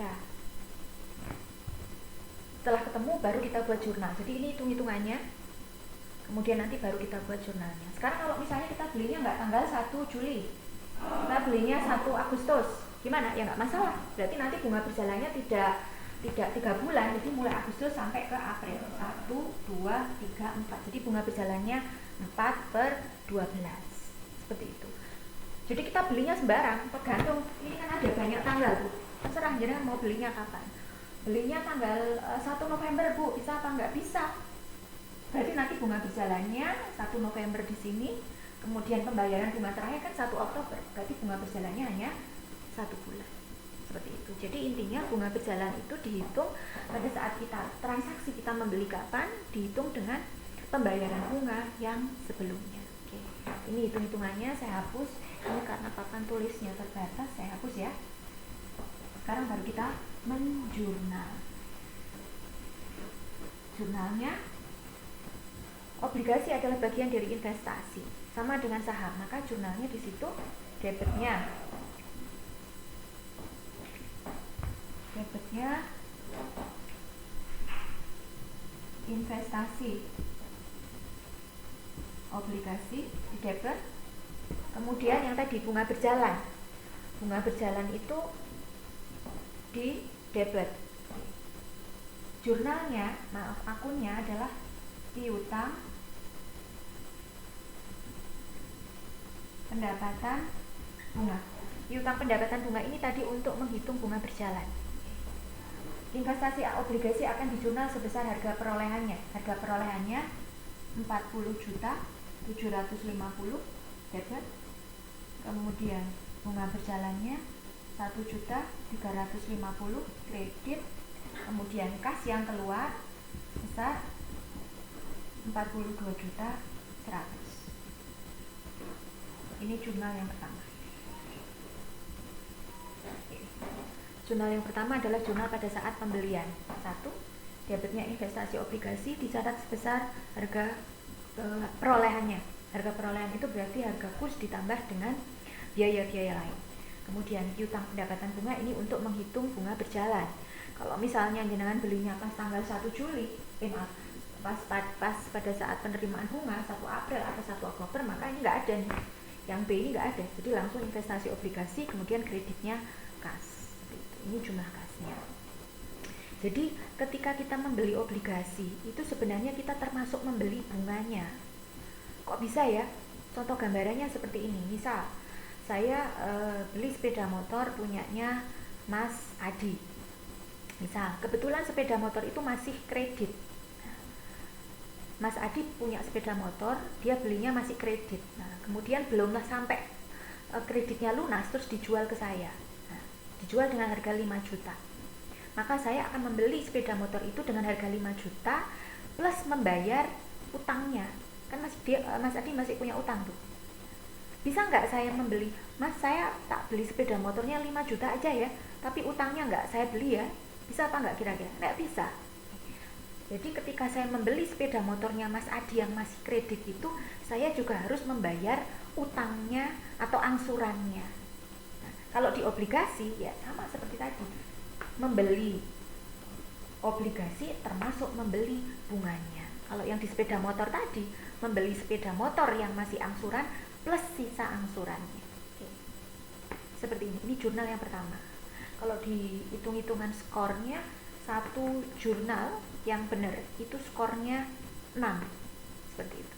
ada. Setelah ketemu baru kita buat jurnal. Jadi ini hitung-hitungannya. Kemudian nanti baru kita buat jurnalnya. Sekarang kalau misalnya kita belinya nggak tanggal 1 Juli, kita belinya 1 Agustus, gimana? Ya nggak masalah. Berarti nanti bunga berjalannya tidak 3 bulan, jadi mulai Agustus sampai ke April. 1, 2, 3, 4. Jadi bunga berjalannya 4/12. Seperti itu. Jadi kita belinya sembarang, tergantung. Ini kan ada banyak tanggal, Bu. Terserah jenengan mau belinya kapan. Belinya tanggal 1 November, Bu. Bisa apa nggak? Bisa. Berarti nanti bunga berjalannya 1 November di sini, kemudian pembayaran bunga terakhir kan 1 Oktober. Berarti bunga berjalannya hanya 1 bulan. Seperti itu. Jadi intinya bunga berjalan itu dihitung pada saat kita transaksi, kita membeli kapan, dihitung dengan pembayaran bunga yang sebelumnya. Oke. Ini hitung-hitungannya saya hapus. Ini karena papan tulisnya terbatas, saya hapus ya. Sekarang baru kita menjurnal. Jurnalnya, obligasi adalah bagian dari investasi, sama dengan saham. Maka jurnalnya di situ debitnya investasi, obligasi di debit. Kemudian yang tadi bunga berjalan itu di debit. Jurnalnya, akunnya adalah piutang pendapatan bunga. Piutang pendapatan bunga ini tadi untuk menghitung bunga berjalan. Investasi obligasi akan dijurnal sebesar harga perolehannya. Harga perolehannya 40.750 debit. Kemudian bunga berjalannya 1.350 kredit. Kemudian kas yang keluar besar 42.100. Ini jurnal yang pertama. Jurnal yang pertama adalah jurnal pada saat pembelian. 1. Debitnya investasi obligasi dicatat sebesar harga perolehannya. Harga perolehan itu berarti harga kurs ditambah dengan biaya-biaya lain. Kemudian piutang pendapatan bunga ini untuk menghitung bunga berjalan. Kalau misalnya jenengan belinya pas tanggal 1 Juli, pas pada saat penerimaan bunga 1 April atau 1 Oktober, maka ini nggak ada nih. Yang B ini nggak ada. Jadi langsung investasi obligasi, kemudian kreditnya kas. Ini jumlah kasnya. Jadi ketika kita membeli obligasi, itu sebenarnya kita termasuk membeli bunganya. Kok bisa ya? Contoh gambarannya seperti ini. Misal saya beli sepeda motor punyanya Mas Adi. Misal kebetulan sepeda motor itu masih kredit. Mas Adi punya sepeda motor, dia belinya masih kredit. Nah, kemudian belumlah sampai kreditnya lunas, terus dijual ke saya. Dijual dengan harga 5 juta. Maka saya akan membeli sepeda motor itu dengan harga 5 juta plus membayar utangnya. Kan Mas Adi masih punya utang tuh. Bisa nggak saya membeli? Mas, saya tak beli sepeda motornya 5 juta aja ya, tapi utangnya nggak saya beli ya. Bisa apa nggak kira-kira? Nggak bisa. Jadi ketika saya membeli sepeda motornya Mas Adi yang masih kredit itu, saya juga harus membayar utangnya atau angsurannya. Kalau di obligasi ya sama seperti tadi, membeli obligasi termasuk membeli bunganya. Kalau yang di sepeda motor tadi, membeli sepeda motor yang masih angsuran plus sisa angsurannya. Oke. Seperti ini jurnal yang pertama. Kalau di hitung-hitungan skornya, satu jurnal yang benar itu skornya 6. Seperti itu.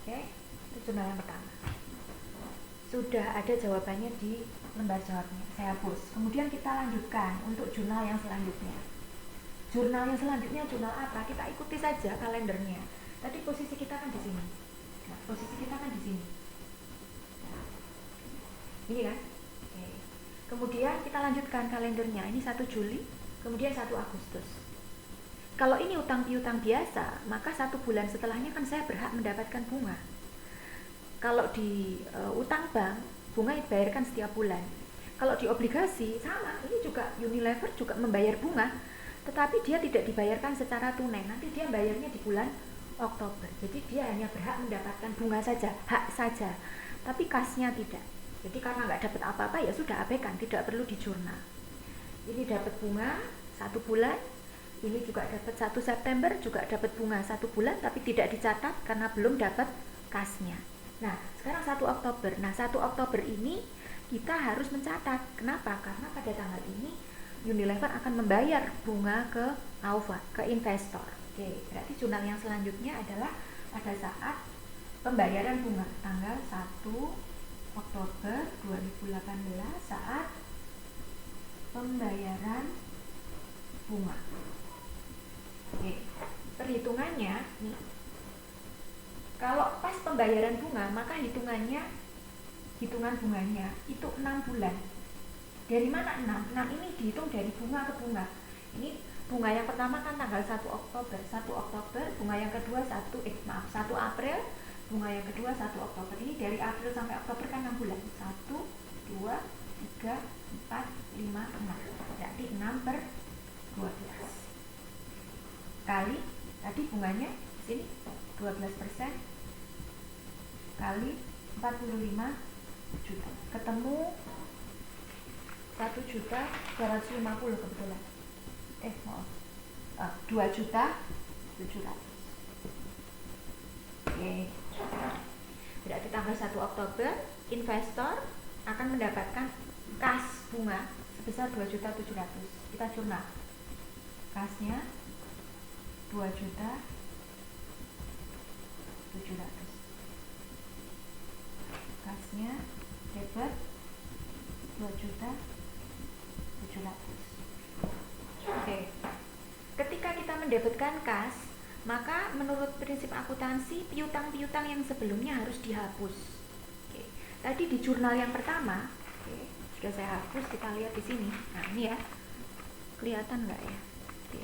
Oke, itu jurnal yang pertama. Sudah ada jawabannya di lembar jawabnya, saya hapus. Kemudian kita lanjutkan untuk jurnal yang selanjutnya. Jurnal yang selanjutnya jurnal apa? Kita ikuti saja kalendernya. Tadi posisi kita kan di sini. Nah, posisi kita kan di sini. Nah, ini kan? Oke. Kemudian kita lanjutkan kalendernya. Ini 1 Juli, kemudian 1 Agustus. Kalau ini utang piutang biasa, maka 1 bulan setelahnya kan saya berhak mendapatkan bunga. Kalau di utang bank, bunga dibayarkan setiap bulan. Kalau di obligasi, sama. Ini juga Unilever juga membayar bunga, tetapi dia tidak dibayarkan secara tunai. Nanti dia bayarnya di bulan Oktober. Jadi dia hanya berhak mendapatkan bunga saja, hak saja. Tapi kasnya tidak. Jadi karena nggak dapat apa-apa, ya sudah abaikan, tidak perlu dijurnal. ini dapat bunga 1 bulan, ini juga dapat 1 September, juga dapat bunga 1 bulan, tapi tidak dicatat karena belum dapat kasnya. Nah, sekarang 1 Oktober. Nah, 1 Oktober ini kita harus mencatat. Kenapa? Karena pada tanggal ini Unilever akan membayar bunga ke AUFA, ke investor. Oke, berarti jurnal yang selanjutnya adalah pada saat pembayaran bunga, tanggal 1 Oktober 2018 saat pembayaran bunga. Oke, perhitungannya nih. Kalau pas pembayaran bunga, maka hitungan bunganya itu 6 bulan. Dari mana 6? 6 ini dihitung dari bunga ke bunga. Ini bunga yang pertama kan tanggal 1 Oktober. 1 Oktober, bunga yang kedua 1 April, bunga yang kedua 1 Oktober. Ini dari April sampai Oktober kan 6 bulan. 1, 2, 3, 4, 5, 6. Berarti 6 per 12. Kali, tadi bunganya di sini 12% kali 45 juta. Ketemu 1.250.000 kebetulan. Maaf. 2.700.000. Oke. Berarti tanggal 1 Oktober investor akan mendapatkan kas bunga sebesar 2.700.000. Kita jurnal. Kasnya 2.700.000. Kasnya debit 2.700.000. Oke. Ketika kita mendebitkan kas, maka menurut prinsip akuntansi piutang-piutang yang sebelumnya harus dihapus. Oke. Tadi di jurnal yang pertama, sudah saya hapus, kita lihat di sini. Nah, ini ya. Kelihatan nggak ya? Oke.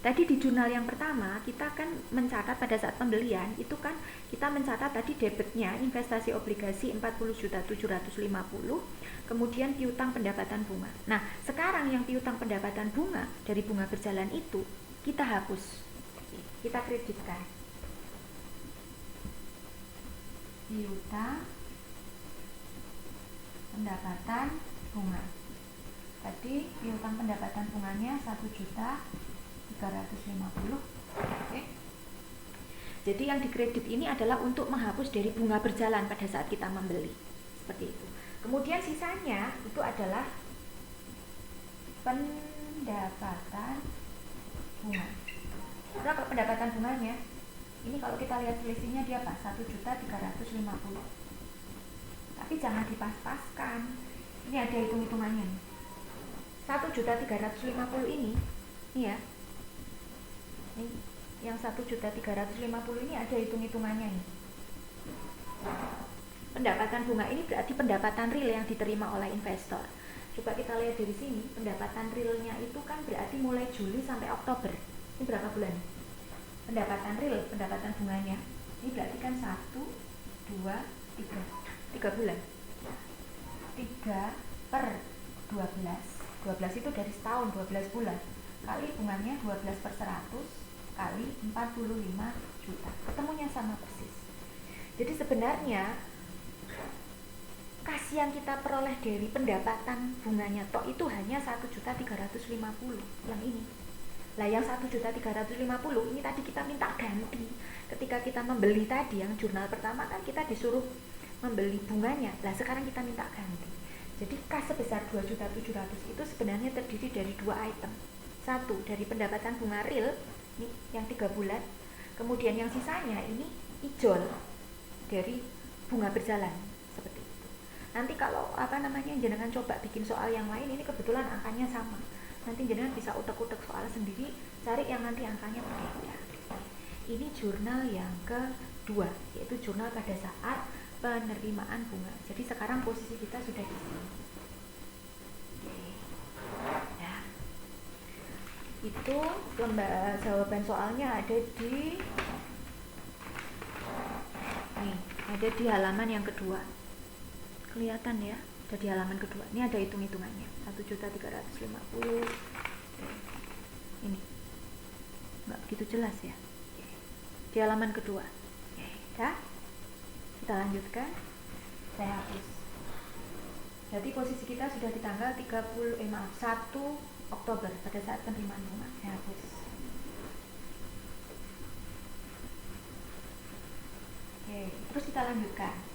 Tadi di jurnal yang pertama kita kan mencatat pada saat pembelian itu kan kita mencatat tadi debitnya investasi obligasi 40.750.000, kemudian piutang pendapatan bunga. Nah, sekarang yang piutang pendapatan bunga dari bunga berjalan itu kita hapus. Kita kreditkan. Piutang pendapatan bunga. Tadi piutang pendapatan bunganya 1.350.000. Oke. Jadi yang dikredit ini adalah untuk menghapus dari bunga berjalan pada saat kita membeli. Seperti itu. Kemudian sisanya itu adalah pendapatan bunga. Berapa pendapatan bunganya? Ini kalau kita lihat selisihnya dia apa? 1.350.000. Tapi jangan dipas-paskan. Ini ada hitung-hitungannya nih. 1.350.000 ini ya. Ini yang 1.350.000 ini ada hitung-hitungannya nih. Pendapatan bunga ini berarti pendapatan real yang diterima oleh investor. Coba kita lihat dari sini, pendapatan realnya itu kan berarti mulai Juli sampai Oktober. Ini berapa bulan? Pendapatan real, pendapatan bunganya. Ini berarti kan 1, 2, 3 bulan. 3 per 12. 12 itu dari setahun, 12 bulan. Kali bunganya 12 per 100 kali 45 juta. Ketemunya sama persis. Jadi sebenarnya kas yang kita peroleh dari pendapatan bunganya tok itu hanya 1.350.000 yang ini. Lah yang 1.350.000 ini tadi kita minta ganti. Ketika kita membeli tadi yang jurnal pertama kan kita disuruh membeli bunganya. Lah sekarang kita minta ganti. Jadi kas sebesar 2.700.000 itu sebenarnya terdiri dari 2 item. Satu dari pendapatan bunga real ini yang 3 bulan. Kemudian yang sisanya ini ijol dari bunga berjalan. Seperti itu. Nanti kalau jenengan coba bikin soal yang lain, ini kebetulan angkanya sama. Nanti jenengan bisa utek-utek soal sendiri, cari yang nanti angkanya berbeda. Ini jurnal yang kedua, yaitu jurnal pada saat penerimaan bunga. Jadi sekarang posisi kita sudah di sini. Ya. Itu jawaban soalnya ada di ada di halaman yang kedua. Kelihatan ya, ada di halaman kedua. Ini ada hitung-hitungannya. 1.350.000. Ini nggak begitu jelas ya. Di halaman kedua. Dah. Kita lanjutkan. Saya hapus. Jadi posisi kita sudah di tanggal 1 Oktober pada saat penerimaan bunga. Ya, Bos. Oke, terus kita lanjutkan.